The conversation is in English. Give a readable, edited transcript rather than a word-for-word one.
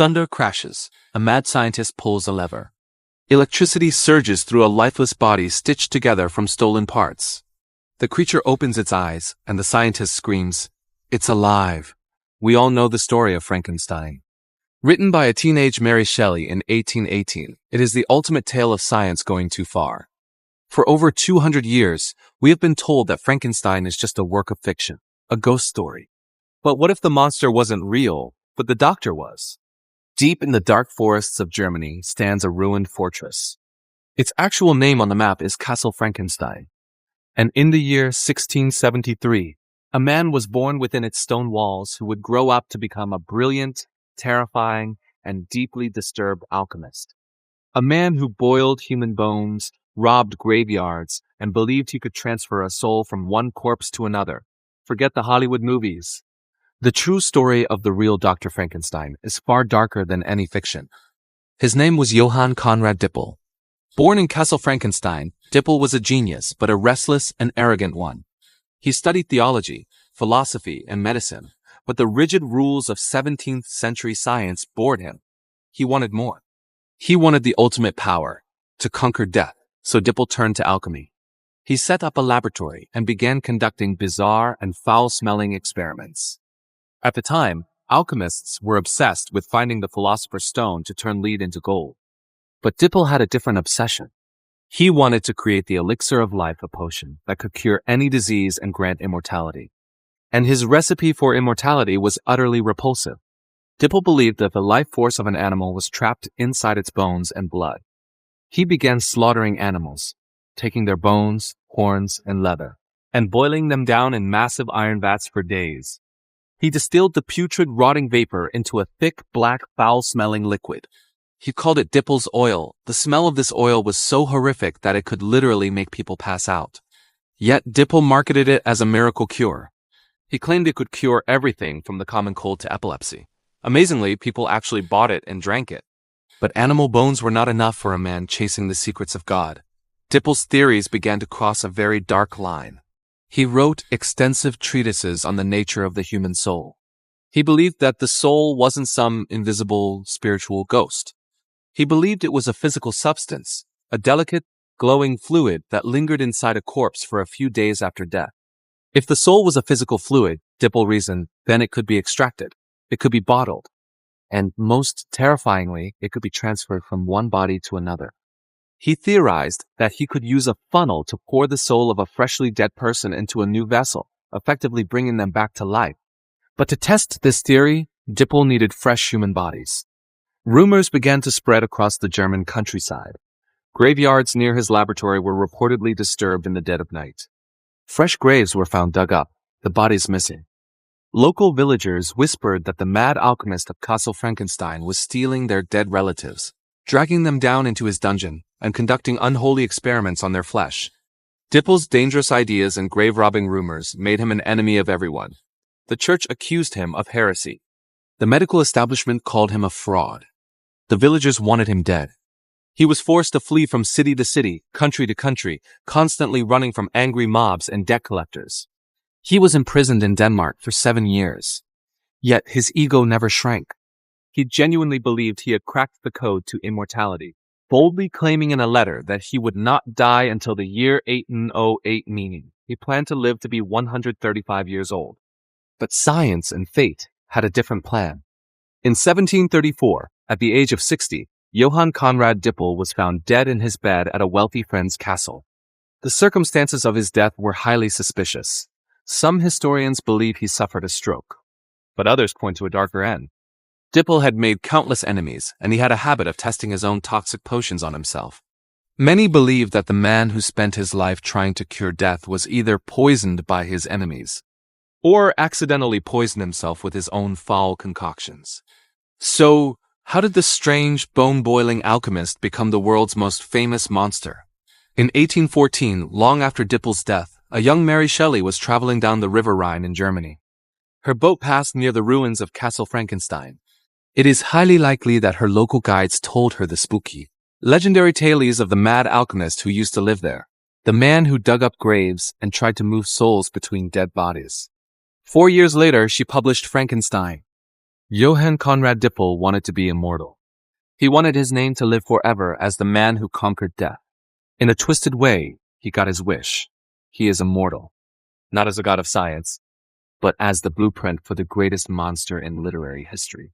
Thunder crashes. A mad scientist pulls a lever. Electricity surges through a lifeless body stitched together from stolen parts. The creature opens its eyes, and the scientist screams, "It's alive." We all know the story of Frankenstein. Written by a teenage Mary Shelley in 1818, it is the ultimate tale of science going too far. For over 200 years, we have been told that Frankenstein is just a work of fiction, a ghost story. But what if the monster wasn't real, but the doctor was? Deep in the dark forests of Germany stands a ruined fortress. Its actual name on the map is Castle Frankenstein. And in the year 1673, a man was born within its stone walls who would grow up to become a brilliant, terrifying, and deeply disturbed alchemist. A man who boiled human bones, robbed graveyards, and believed he could transfer a soul from one corpse to another. Forget the Hollywood movies. The true story of the real Dr. Frankenstein is far darker than any fiction. His name was Johann Konrad Dippel. Born in Castle Frankenstein, Dippel was a genius, but a restless and arrogant one. He studied theology, philosophy, and medicine, but the rigid rules of 17th century science bored him. He wanted more. He wanted the ultimate power, to conquer death, so Dippel turned to alchemy. He set up a laboratory and began conducting bizarre and foul-smelling experiments. At the time, alchemists were obsessed with finding the philosopher's stone to turn lead into gold. But Dippel had a different obsession. He wanted to create the elixir of life, a potion that could cure any disease and grant immortality. And his recipe for immortality was utterly repulsive. Dippel believed that the life force of an animal was trapped inside its bones and blood. He began slaughtering animals, taking their bones, horns, and leather, and boiling them down in massive iron vats for days. He distilled the putrid, rotting vapor into a thick, black, foul-smelling liquid. He called it Dippel's oil. The smell of this oil was so horrific that it could literally make people pass out. Yet Dippel marketed it as a miracle cure. He claimed it could cure everything from the common cold to epilepsy. Amazingly, people actually bought it and drank it. But animal bones were not enough for a man chasing the secrets of God. Dippel's theories began to cross a very dark line. He wrote extensive treatises on the nature of the human soul. He believed that the soul wasn't some invisible spiritual ghost. He believed it was a physical substance, a delicate, glowing fluid that lingered inside a corpse for a few days after death. If the soul was a physical fluid, Dippel reasoned, then it could be extracted. It could be bottled. And most terrifyingly, it could be transferred from one body to another. He theorized that he could use a funnel to pour the soul of a freshly dead person into a new vessel, effectively bringing them back to life. But to test this theory, Dippel needed fresh human bodies. Rumors began to spread across the German countryside. Graveyards near his laboratory were reportedly disturbed in the dead of night. Fresh graves were found dug up, the bodies missing. Local villagers whispered that the mad alchemist of Castle Frankenstein was stealing their dead relatives, dragging them down into his dungeon, and conducting unholy experiments on their flesh. Dippel's dangerous ideas and grave-robbing rumors made him an enemy of everyone. The church accused him of heresy. The medical establishment called him a fraud. The villagers wanted him dead. He was forced to flee from city to city, country to country, constantly running from angry mobs and debt collectors. He was imprisoned in Denmark for 7 years. Yet his ego never shrank. He genuinely believed he had cracked the code to immortality, boldly claiming in a letter that he would not die until the year 1808, meaning he planned to live to be 135 years old. But science and fate had a different plan. In 1734, at the age of 60, Johann Konrad Dippel was found dead in his bed at a wealthy friend's castle. The circumstances of his death were highly suspicious. Some historians believe he suffered a stroke, but others point to a darker end. Dippel had made countless enemies, and he had a habit of testing his own toxic potions on himself. Many believe that the man who spent his life trying to cure death was either poisoned by his enemies, or accidentally poisoned himself with his own foul concoctions. So, how did this strange, bone-boiling alchemist become the world's most famous monster? In 1814, long after Dippel's death, a young Mary Shelley was traveling down the River Rhine in Germany. Her boat passed near the ruins of Castle Frankenstein. It is highly likely that her local guides told her the spooky, legendary tales of the mad alchemist who used to live there, the man who dug up graves and tried to move souls between dead bodies. 4 years later, she published Frankenstein. Johann Konrad Dippel wanted to be immortal. He wanted his name to live forever as the man who conquered death. In a twisted way, he got his wish. He is immortal, not as a god of science, but as the blueprint for the greatest monster in literary history.